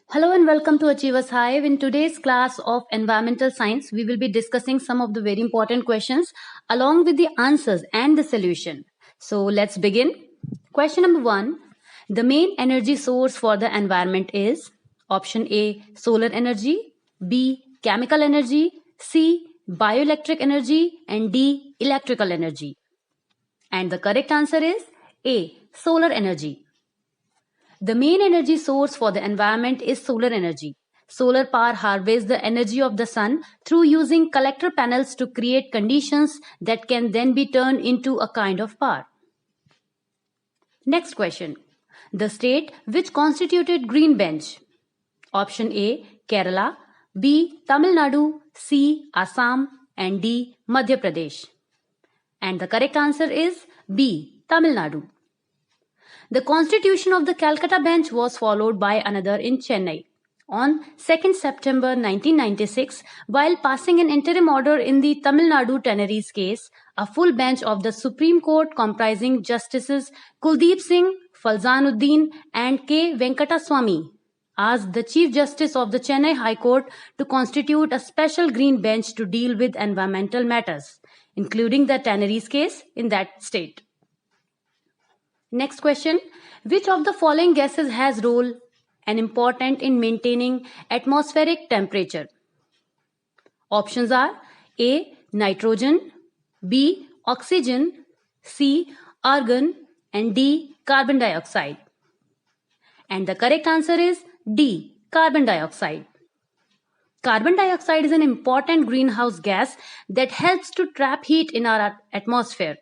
Hello and welcome to Achievers Hive. In today's class of environmental science, we will be discussing some of the very important questions along with the answers and the solution. So let's begin. Question number 1. The main energy source for the environment is option A, solar energy, B, chemical energy, C, bioelectric energy, and D, electrical energy. And the correct answer is A, solar energy. The main energy source for the environment is solar energy. Solar power harvests the energy of the sun through using collector panels to create conditions that can then be turned into a kind of power. Next question. The state which constituted Green Bench. Option A, Kerala, B, Tamil Nadu, C, Assam, and D, Madhya Pradesh. And the correct answer is B, Tamil Nadu. The constitution of the Calcutta bench was followed by another in Chennai. On 2nd September 1996, while passing an interim order in the Tamil Nadu Tanneries case, a full bench of the Supreme Court comprising Justices Kuldeep Singh, Falzanuddin and K. Venkataswamy asked the Chief Justice of the Chennai High Court to constitute a special green bench to deal with environmental matters, including the Tanneries case in that state. Next question. Which of the following gases has role and important in maintaining atmospheric temperature? Options are A, nitrogen, B, oxygen, C, argon, and D, carbon dioxide. And the correct answer is D, carbon dioxide. Carbon dioxide is an important greenhouse gas that helps to trap heat in our atmosphere.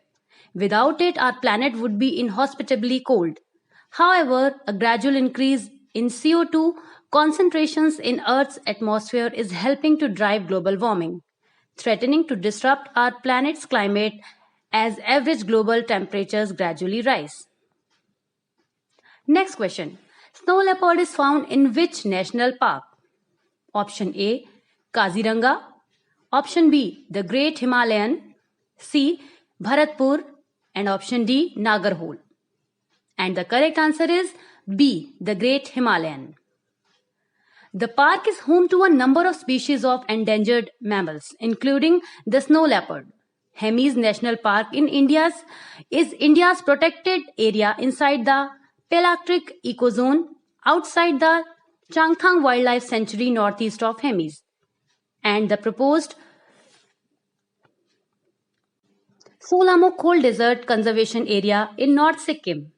Without it, our planet would be inhospitably cold. However, a gradual increase in CO2 concentrations in Earth's atmosphere is helping to drive global warming, threatening to disrupt our planet's climate as average global temperatures gradually rise. Next question. Snow leopard is found in which national park? Option A, Kaziranga. Option B, the Great Himalayan. C, Bharatpur. And option D, Nagarhole. And the correct answer is B, the Great Himalayan. The park is home to a number of species of endangered mammals, including the snow leopard. Hemis National Park is India's protected area inside the Palearctic ecozone outside the Changthang Wildlife Sanctuary northeast of Hemis. And the proposed Solamo Cold Desert Conservation Area in North Sikkim.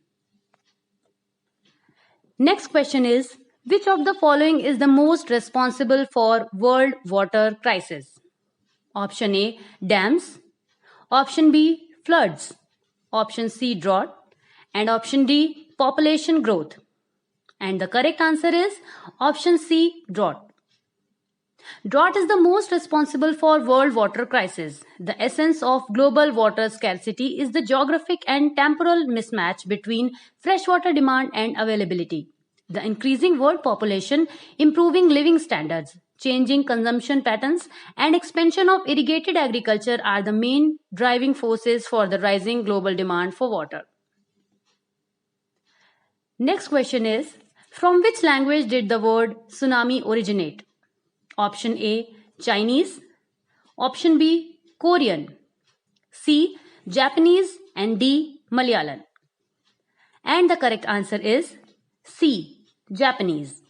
Next question is, which of the following is the most responsible for world water crisis? Option A, dams. Option B, floods. Option C, drought. And option D, population growth. And the correct answer is option C, drought. Drought is the most responsible for world water crisis. The essence of global water scarcity is the geographic and temporal mismatch between freshwater demand and availability. The increasing world population, improving living standards, changing consumption patterns, and expansion of irrigated agriculture are the main driving forces for the rising global demand for water. Next question is, from which language did the word tsunami originate? Option A, Chinese. Option B, Korean. C, Japanese. And D, Malayalam. And the correct answer is C, Japanese.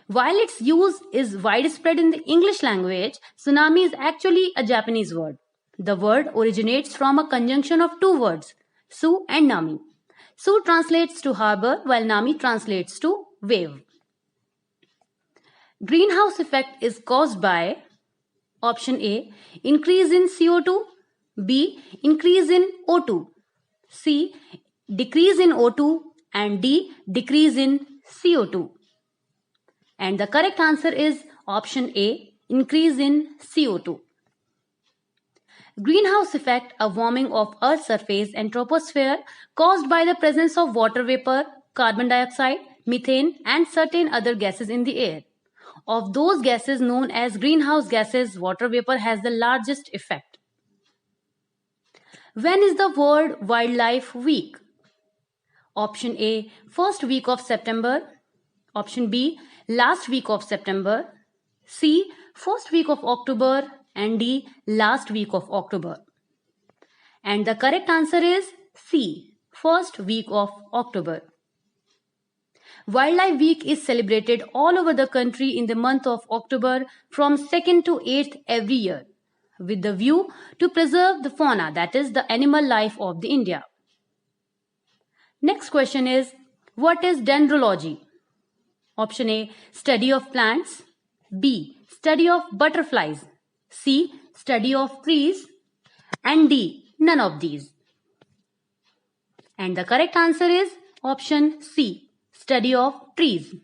While its use is widespread in the English language, tsunami is actually a Japanese word. The word originates from a conjunction of two words, su and nami. Su translates to harbor while nami translates to wave. Greenhouse effect is caused by option A, increase in CO2, B, increase in O2, C, decrease in O2, and D, decrease in CO2. And the correct answer is option A, increase in CO2. Greenhouse effect, a warming of Earth's surface and troposphere caused by the presence of water vapor, carbon dioxide, methane, and certain other gases in the air. Of those gases known as greenhouse gases, water vapor has the largest effect. When is the World Wildlife Week? Option A, first week of September. Option B, last week of September. C, first week of October. And D, last week of October. And the correct answer is C, first week of October. Wildlife Week is celebrated all over the country in the month of October from 2nd to 8th every year, with the view to preserve the fauna, that is the animal life of the India. Next question is, what is dendrology? Option A, study of plants. B, study of butterflies. C, study of trees. And D, none of these. And the correct answer is option C, study of trees.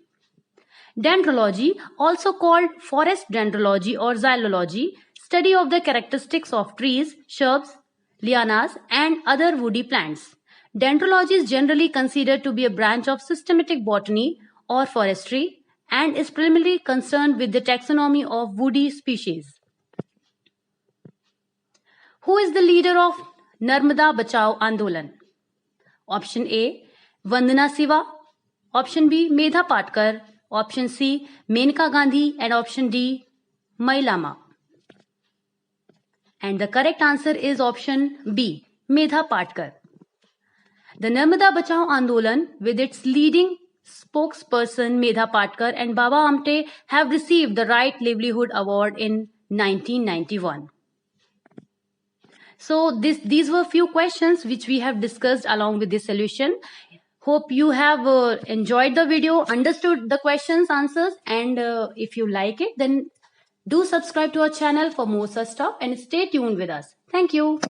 Dendrology, also called forest dendrology or xylology, study of the characteristics of trees, shrubs, lianas, and other woody plants. Dendrology is generally considered to be a branch of systematic botany or forestry and is primarily concerned with the taxonomy of woody species. Who is the leader of Narmada Bachao Andolan? Option A, Vandana Shiva. Option B, Medha Patkar. Option C, Menka Gandhi. And option D, Mai Lama. And the correct answer is option B, Medha Patkar. The Narmada Bachao Andolan, with its leading spokesperson Medha Patkar and Baba Amte, have received the Right Livelihood Award in 1991. So these were few questions which we have discussed along with this solution. Hope you have enjoyed the video, understood the questions, answers, and if you like it, then do subscribe to our channel for more such stuff and stay tuned with us. Thank you.